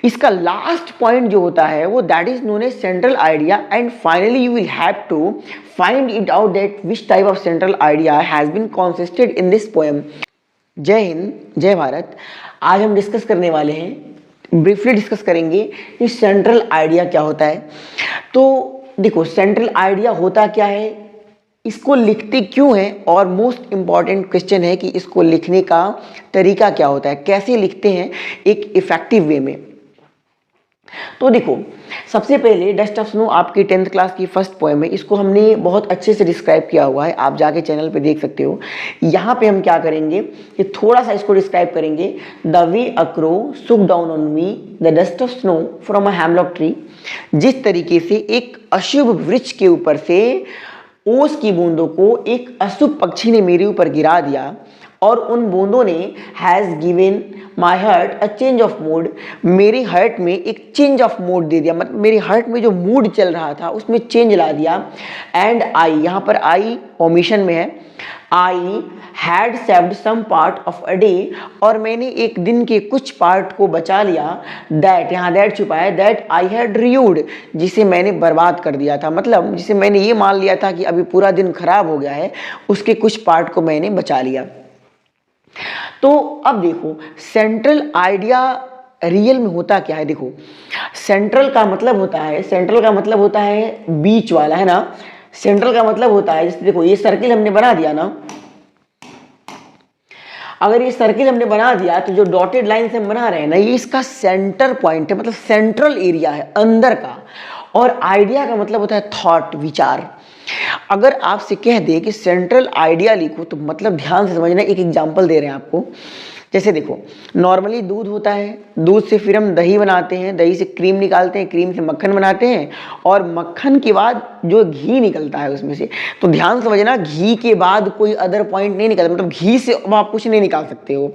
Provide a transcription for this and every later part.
इसका last point जो होता है वो that is known as central idea and finally you will have to find it out that which type of central idea has been consisted in this poem. जय हिंद, जय भारत। आज हम डिस्कस करने वाले हैं, ब्रीफली डिस्कस करेंगे कि सेंट्रल आइडिया क्या होता है। तो देखो, सेंट्रल आइडिया होता क्या है, इसको लिखते क्यों हैं, और मोस्ट इंपॉर्टेंट क्वेश्चन है कि इसको लिखने का तरीका क्या होता है, कैसे लिखते हैं एक इफेक्टिव वे में। तो देखो, सबसे पहले डस्ट ऑफ स्नो आपकी 10th क्लास की फर्स्ट पोएम है, इसको हमने बहुत अच्छे से डिस्क्राइब किया हुआ है, आप जाके चैनल पे देख सकते हो। यहाँ पे हम क्या करेंगे कि थोड़ा सा इसको डिस्क्राइब करेंगे। द वे अ क्रो सुक down on me the dust of snow from a hemlock tree. जिस तरीके से एक अशुभ वृक्ष के ऊपर से ओस की बूंदों को एक अशुभ पक्षी ने मेरे ऊपर गिरा दिया और उन बूंदों ने has given my heart a change of mood, मेरे हार्ट में एक चेंज ऑफ मूड दे दिया, मतलब मेरे हार्ट में जो मूड चल रहा था उसमें चेंज ला दिया। एंड आई, यहाँ पर आई ओमिशन में है, I had saved some part of a day, और मैंने एक दिन के कुछ पार्ट को बचा लिया। दैट, यहाँ दैट छुपा है, दैट आई हैड रियूड, जिसे मैंने बर्बाद कर दिया था, मतलब जिसे मैंने ये मान लिया था कि अभी पूरा दिन खराब हो गया है, उसके कुछ पार्ट को मैंने बचा लिया। तो अब देखो, सेंट्रल आइडिया रियल में होता क्या है। देखो, सेंट्रल का मतलब होता है, सेंट्रल का मतलब होता है बीच वाला, है ना। सेंट्रल का मतलब होता है, जैसे देखो ये सर्किल हमने बना दिया ना, अगर ये सर्किल हमने बना दिया तो जो डॉटेड लाइन से हम बना रहे हैं ना, ये इसका सेंटर पॉइंट है, मतलब सेंट्रल एरिया है अंदर का। और आइडिया का मतलब होता है थॉट, विचार। अगर आपसे कह दे कि सेंट्रल आइडिया लिखो, तो मतलब ध्यान से समझना, एक एग्जांपल दे रहे हैं आपको। जैसे देखो, नॉर्मली दूध होता है, दूध से फिर हम दही बनाते हैं, दही से क्रीम निकालते हैं, क्रीम से मक्खन बनाते हैं, और मक्खन के बाद जो घी निकलता है उसमें से। तो ध्यान समझना, घी के बाद कोई अदर पॉइंट नहीं निकलता, मतलब घी से अब आप कुछ नहीं निकाल सकते हो।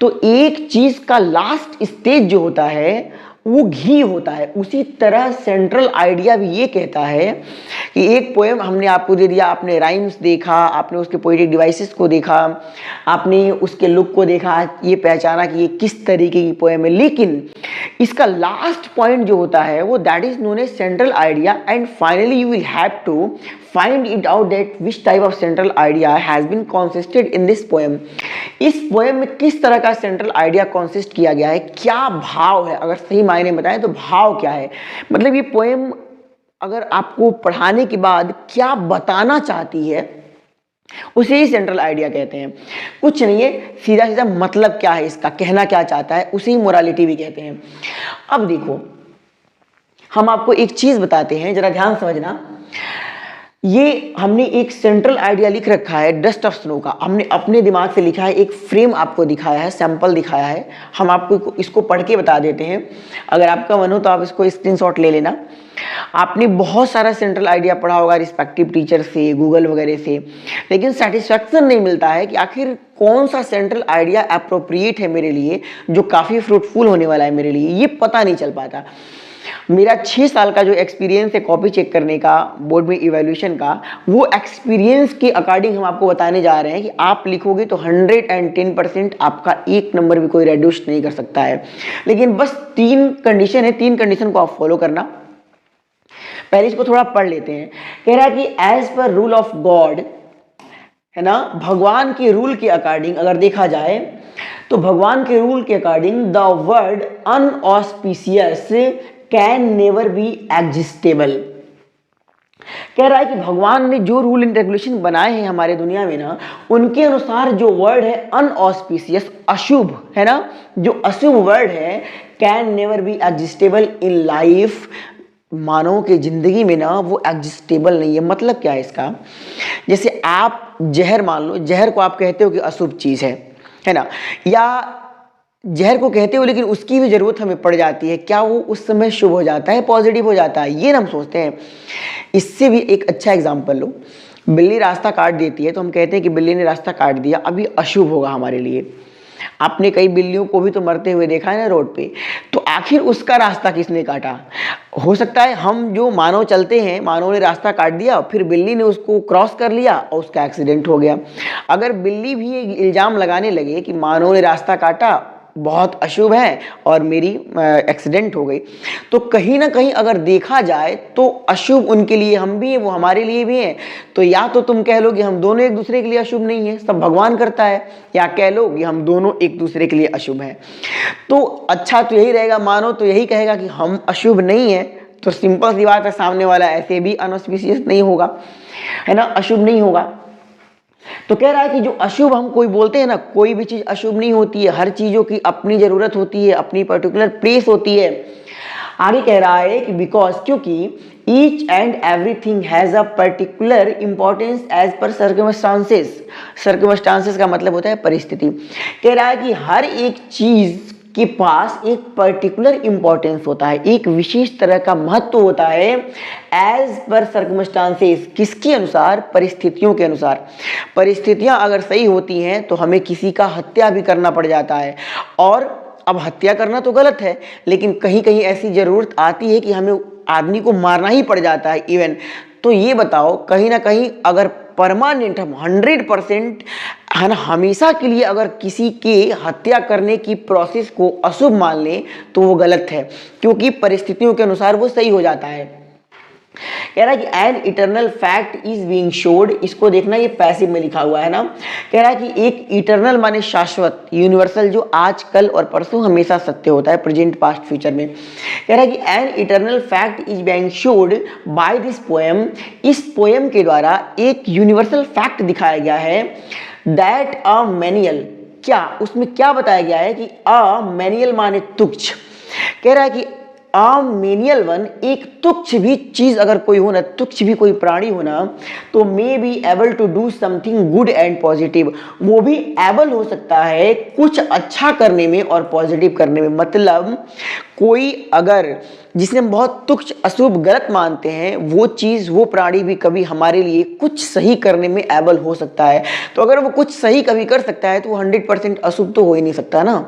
तो एक चीज का लास्ट स्टेज जो होता है वो घी होता है। उसी तरह सेंट्रल आइडिया भी ये कहता है कि एक पोएम हमने आपको दे दिया, आपने राइम्स देखा, आपने उसके पोएटिक डिवाइसेस को देखा, आपने उसके लुक को देखा, ये पहचाना कि ये किस तरीके की पोएम है, लेकिन इसका लास्ट पॉइंट जो होता है वो that is known as central idea and finally you will have to find it out that which type of central idea has been consisted in this poem. इस पोएम में किस तरह का सेंट्रल आइडिया कॉन्सिस्ट किया गया है, क्या भाव है, अगर सही मायने बताएं तो भाव क्या है, मतलब ये पोएम अगर आपको पढ़ाने के बाद क्या बताना चाहती है, उसे ही सेंट्रल आइडिया कहते हैं। कुछ नहीं है, सीधा सीधा मतलब क्या है इसका, कहना क्या चाहता है, उसे ही मोरालिटी भी कहते हैं। अब देखो, हम आपको एक चीज बताते हैं, जरा ध्यान समझना। ये हमने एक सेंट्रल आइडिया लिख रखा है डस्ट ऑफ स्नो का, हमने अपने दिमाग से लिखा है, एक फ्रेम आपको दिखाया है, सैंपल दिखाया है। हम आपको इसको पढ़ के बता देते हैं, अगर आपका मन हो तो आप इसको स्क्रीनशॉट ले लेना। आपने बहुत सारा सेंट्रल आइडिया पढ़ा होगा रिस्पेक्टिव टीचर से, गूगल वगैरह से, लेकिन सेटिस्फैक्शन नहीं मिलता है कि आखिर कौन सा सेंट्रल आइडिया अप्रोप्रिएट है मेरे लिए, जो काफ़ी फ्रूटफुल होने वाला है मेरे लिए, ये पता नहीं चल पाता। मेरा 6 साल का जो एक्सपीरियंस है कॉपी चेक करने का, बोर्ड में इवैल्यूएशन का, वो एक्सपीरियंस के अकॉर्डिंग हम आपको बताने जा रहे हैं कि आप लिखोगे तो 110% आपका एक नंबर भी कोई रिड्यूस नहीं कर सकता है। लेकिन बस 3 कंडीशन है, 3 कंडीशन को आप फॉलो करना। पहले इसको थोड़ा पढ़ लेते हैं। कह रहा है कि as per rule of God, है ना, भगवान के रूल के अकॉर्डिंग अगर देखा जाए तो भगवान के रूल के according the word inauspicious can never be existable. कह रहा है कि भगवान ने जो रूल एंड रेगुलेशन बनाए हैं हमारे दुनिया में ना, उनके अनुसार जो वर्ड है अनऑस्पिशियस, अशुभ, है ना, जो अशुभ वर्ड है, can never be existable in life, मानव के जिंदगी में ना वो एग्जिस्टेबल नहीं है। मतलब क्या है इसका, जैसे आप जहर मान लो, जहर को आप कहते हो कि अशुभ चीज है ना, या जहर को कहते हो लेकिन उसकी भी जरूरत हमें पड़ जाती है, क्या वो उस समय शुभ हो जाता है, पॉजिटिव हो जाता है, ये हम सोचते हैं। इससे भी एक अच्छा एग्जांपल लो, बिल्ली रास्ता काट देती है तो हम कहते हैं कि बिल्ली ने रास्ता काट दिया, अभी अशुभ होगा हमारे लिए। आपने कई बिल्लियों को भी तो मरते हुए देखा है ना रोड पे, तो आखिर उसका रास्ता किसने काटा। हो सकता है हम जो मानव चलते हैं, मानव ने रास्ता काट दिया, फिर बिल्ली ने उसको क्रॉस कर लिया और उसका एक्सीडेंट हो गया। अगर बिल्ली भी एक इल्जाम लगाने लगे कि मानव ने रास्ता काटा, बहुत अशुभ है और मेरी एक्सीडेंट हो गई। तो कहीं ना कहीं अगर देखा जाए तो अशुभ उनके लिए हम भी हैं, वो हमारे लिए भी हैं। तो या तो तुम कह लो कि हम दोनों एक दूसरे के लिए अशुभ नहीं है, सब भगवान करता है, या कह लो कि हम दोनों एक दूसरे के लिए अशुभ हैं। तो अच्छा तो यही रहेगा, मानो तो यही कहेगा कि हम अशुभ नहीं है, तो सिंपल सी बात है, सामने वाला ऐसे भी अनऑस्पिशियस नहीं होगा, है ना, अशुभ नहीं होगा। तो कह रहा है कि जो अशुभ हम कोई बोलते हैं ना, कोई भी चीज अशुभ नहीं होती है, हर चीजों की अपनी जरूरत होती है, अपनी पर्टिकुलर प्लेस होती है। आगे कह रहा है कि बिकॉज, क्योंकि each and everything has a particular importance as per circumstances. Circumstances का मतलब होता है परिस्थिति। कह रहा है कि हर एक चीज के पास एक पर्टिकुलर इंपॉर्टेंस होता है, एक विशेष तरह का महत्व होता है एज पर सर्कमस्टांसेस। किसके अनुसार? परिस्थितियों के अनुसार। परिस्थितियां अगर सही होती हैं तो हमें किसी का हत्या भी करना पड़ जाता है, और अब हत्या करना तो गलत है, लेकिन कहीं कहीं ऐसी जरूरत आती है कि हमें आदमी को मारना ही पड़ जाता है इवन। तो ये बताओ, कहीं ना कहीं अगर परमानेंट हम 100% है ना, हमेशा के लिए अगर किसी के हत्या करने की प्रोसेस को अशुभ मान लें तो वो गलत है, क्योंकि परिस्थितियों के अनुसार वो सही हो जाता है। कह रहा है कि an eternal fact is being showed. इसको देखना, ये पैसिव में लिखा हुआ है ना। कह रहा है कि एक इटरनल माने शाश्वत, यूनिवर्सल, जो आज कल और परसों हमेशा सत्य होता है, प्रेजेंट पास्ट फ्यूचर में। कह रहा है कि an eternal fact is being showed by this poem. इस पोएम के द्वारा एक यूनिवर्सल फैक्ट दिखाया गया है, दैट अ मैनुअल। क्या उसमें क्या बताया गया है कि अ मैनुअल माने तुच्छ। कह रहा है कि मेनियल वन, एक तुच्छ भी चीज अगर कोई हो ना, तुच्छ भी कोई प्राणी हो ना, तो may be able to do something good and positive. वो भी एबल हो सकता है कुछ अच्छा करने में और पॉजिटिव करने में। मतलब कोई अगर, जिसने हम बहुत तुच्छ अशुभ गलत मानते हैं, वो चीज वो प्राणी भी कभी हमारे लिए कुछ सही करने में एबल हो सकता है। तो अगर वो कुछ सही कभी कर सकता है तो वो 100% अशुभ तो हो ही नहीं सकता ना।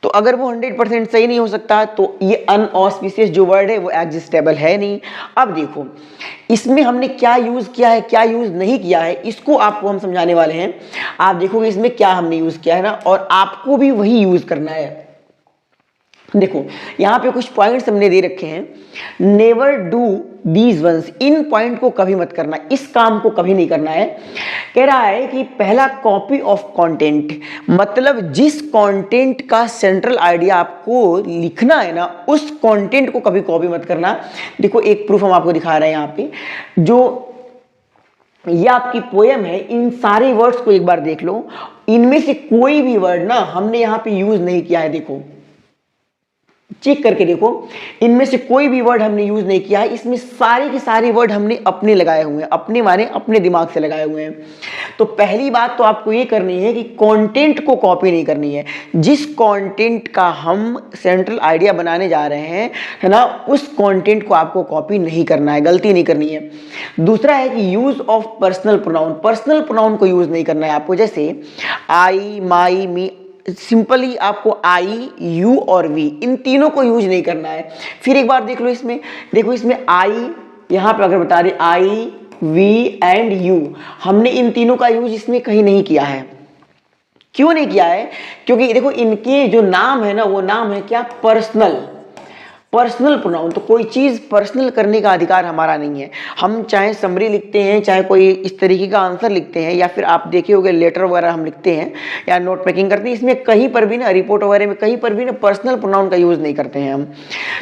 तो अगर वो 100% सही नहीं हो सकता तो ये अनऑस्पिशियस जो वर्ड है वो एग्जिस्टेबल है नहीं। अब देखो इसमें हमने क्या यूज किया है, क्या यूज नहीं किया है, इसको आपको हम समझाने वाले हैं। आप देखोगे इसमें क्या हमने यूज किया है ना, और आपको भी वही यूज करना है। देखो यहाँ पे कुछ पॉइंट्स हमने दे रखे हैं। Never do these once, in point को कभी मत करना, इस काम को कभी नहीं करना है। कह रहा है कि पहला कॉपी ऑफ कंटेंट, मतलब जिस कंटेंट का सेंट्रल आइडिया आपको लिखना है ना, उस कंटेंट को कभी कॉपी मत करना। देखो एक प्रूफ हम आपको दिखा रहे हैं यहाँ पे, जो ये आपकी पोएम है, इन सारे वर्ड्स को एक बार देख लो। इनमें से कोई भी वर्ड ना हमने यहाँ पे यूज नहीं किया है। देखो चेक करके देखो, इनमें से कोई भी वर्ड हमने यूज नहीं किया है। इसमें सारे के सारे वर्ड हमने अपने लगाए हुए हैं, अपने माने अपने दिमाग से लगाए हुए हैं। तो पहली बात तो आपको ये करनी है कि कंटेंट को कॉपी नहीं करनी है। जिस कंटेंट का हम सेंट्रल आइडिया बनाने जा रहे हैं, है ना, उस कंटेंट को आपको कॉपी नहीं करना है, गलती नहीं करनी है। दूसरा है कि use of personal pronoun, personal pronoun को यूज नहीं करना है आपको। जैसे आई, माई, मी, सिंपली आपको आई, यू और वी, इन तीनों को यूज नहीं करना है। फिर एक बार देख लो इसमें, देखो इसमें आई, यहां पे अगर बता रहे आई, वी एंड यू, हमने इन तीनों का यूज इसमें कहीं नहीं किया है। क्यों नहीं किया है? क्योंकि देखो इनके जो नाम है ना, वो नाम है क्या? Personal, personal pronoun. तो कोई चीज पर्सनल करने का अधिकार हमारा नहीं है। हम चाहे समरी लिखते हैं, चाहे कोई इस तरीके का आंसर लिखते हैं, या फिर आप देखे होंगे लेटर वगैरह हम लिखते हैं या नोट मेकिंग करते हैं, इसमें कहीं पर भी ना, रिपोर्ट वगैरह में कहीं पर भी ना पर्सनल प्रोनाउन का यूज नहीं करते हैं हम।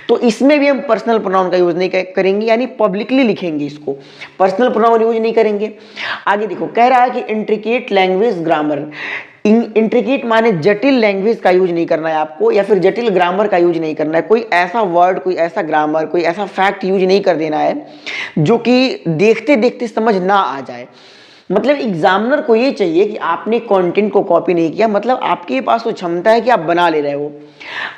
तो इसमें भी हम पर्सनल प्रोनाउन का यूज नहीं करेंगे, यानी पब्लिकली लिखेंगे इसको, पर्सनल प्रोनाउन यूज नहीं करेंगे। आगे देखो कह रहा है कि इंट्रिकेट लैंग्वेज ग्रामर, इंट्रिकेट माने जटिल लैंग्वेज का यूज नहीं करना है आपको, या फिर जटिल ग्रामर का यूज नहीं करना है। कोई ऐसा वर्ड, कोई ऐसा ग्रामर, कोई ऐसा फैक्ट यूज नहीं कर देना है जो कि देखते देखते समझ ना आ जाए। मतलब एग्जामिनर को ये चाहिए कि आपने कंटेंट को कॉपी नहीं किया, मतलब आपके पास वो क्षमता है कि आप बना ले रहे हो।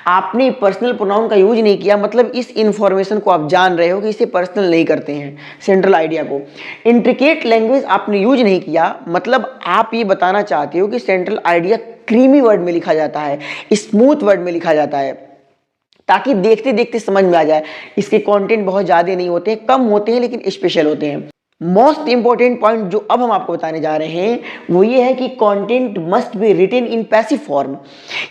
आपने पर्सनल प्रोनाउन का यूज नहीं किया, मतलब इस इंफॉर्मेशन को आप जान रहे हो कि इसे पर्सनल नहीं करते हैं, सेंट्रल आइडिया को। इंट्रिकेट लैंग्वेज आपने यूज नहीं किया, मतलब आप ये बताना चाहते हो कि सेंट्रल आइडिया क्रीमी वर्ड में लिखा जाता है, स्मूथ वर्ड में लिखा जाता है, ताकि देखते देखते समझ में आ जाए। इसके कंटेंट बहुत ज़्यादा नहीं होते हैं, कम होते हैं, लेकिन स्पेशल होते हैं। मोस्ट इंपॉर्टेंट पॉइंट जो अब हम आपको बताने जा रहे हैं वो ये है कि content must be written in passive form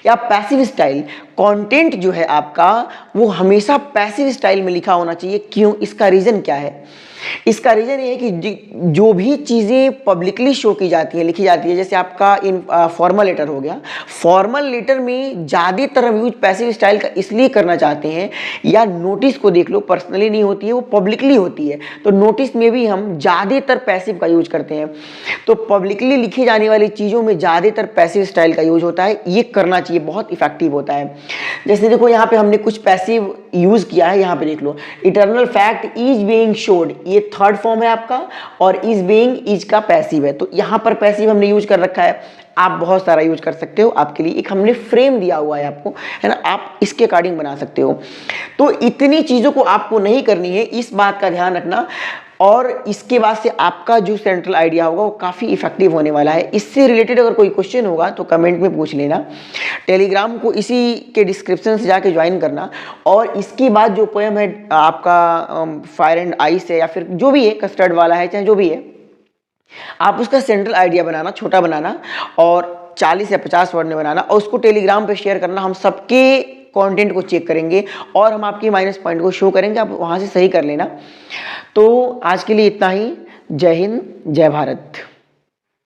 या पैसिव स्टाइल। कंटेंट जो है आपका वो हमेशा पैसिव स्टाइल में लिखा होना चाहिए। क्यों? इसका रीजन क्या है? इसका रीजन ये है कि जो भी चीज़ें पब्लिकली शो की जाती है, लिखी जाती है, जैसे आपका इन फॉर्मल लेटर हो गया, फॉर्मल लेटर में ज़्यादातर हम यूज पैसिव स्टाइल का इसलिए करना चाहते हैं, या नोटिस को देख लो, पर्सनली नहीं होती है, वो पब्लिकली होती है, तो नोटिस में भी हम ज़्यादातर पैसिव का यूज करते हैं। तो पब्लिकली लिखी जाने वाली चीज़ों में ज़्यादातर पैसिव स्टाइल का यूज होता है, ये करना चाहिए, बहुत इफेक्टिव होता है। जैसे देखो यहाँ पे हमने कुछ पैसिव यूज किया है, यहाँ पे देख लो, eternal fact is being showed, ये थर्ड फॉर्म है आपका, और इज बीइंग इज का पैसिव है, तो यहाँ पर पैसिव हमने यूज कर रखा है। आप बहुत सारा यूज कर सकते हो, आपके लिए एक हमने फ्रेम दिया हुआ है आपको, है ना, आप इसके अकॉर्डिंग बना सकते हो। तो इतनी चीज़ों को आपको नहीं करनी है, इस बात का ध्यान रखना। और इसके बाद से आपका जो सेंट्रल आइडिया होगा वो काफ़ी इफेक्टिव होने वाला है। इससे रिलेटेड अगर कोई क्वेश्चन होगा तो कमेंट में पूछ लेना। टेलीग्राम को इसी के डिस्क्रिप्शन से जाके ज्वाइन करना, और इसके बाद जो पोएम है आपका फायर एंड आइस है, या फिर जो भी है, कस्टर्ड वाला है, चाहे जो भी है, आप उसका सेंट्रल आइडिया बनाना, छोटा बनाना, और 40 या 50 वर्ड में बनाना, और उसको टेलीग्राम पे शेयर करना। हम सबके कंटेंट को चेक करेंगे और हम आपकी माइनस पॉइंट को शो करेंगे, आप वहाँ से सही कर लेना। तो आज के लिए इतना ही। जय हिंद, जय भारत।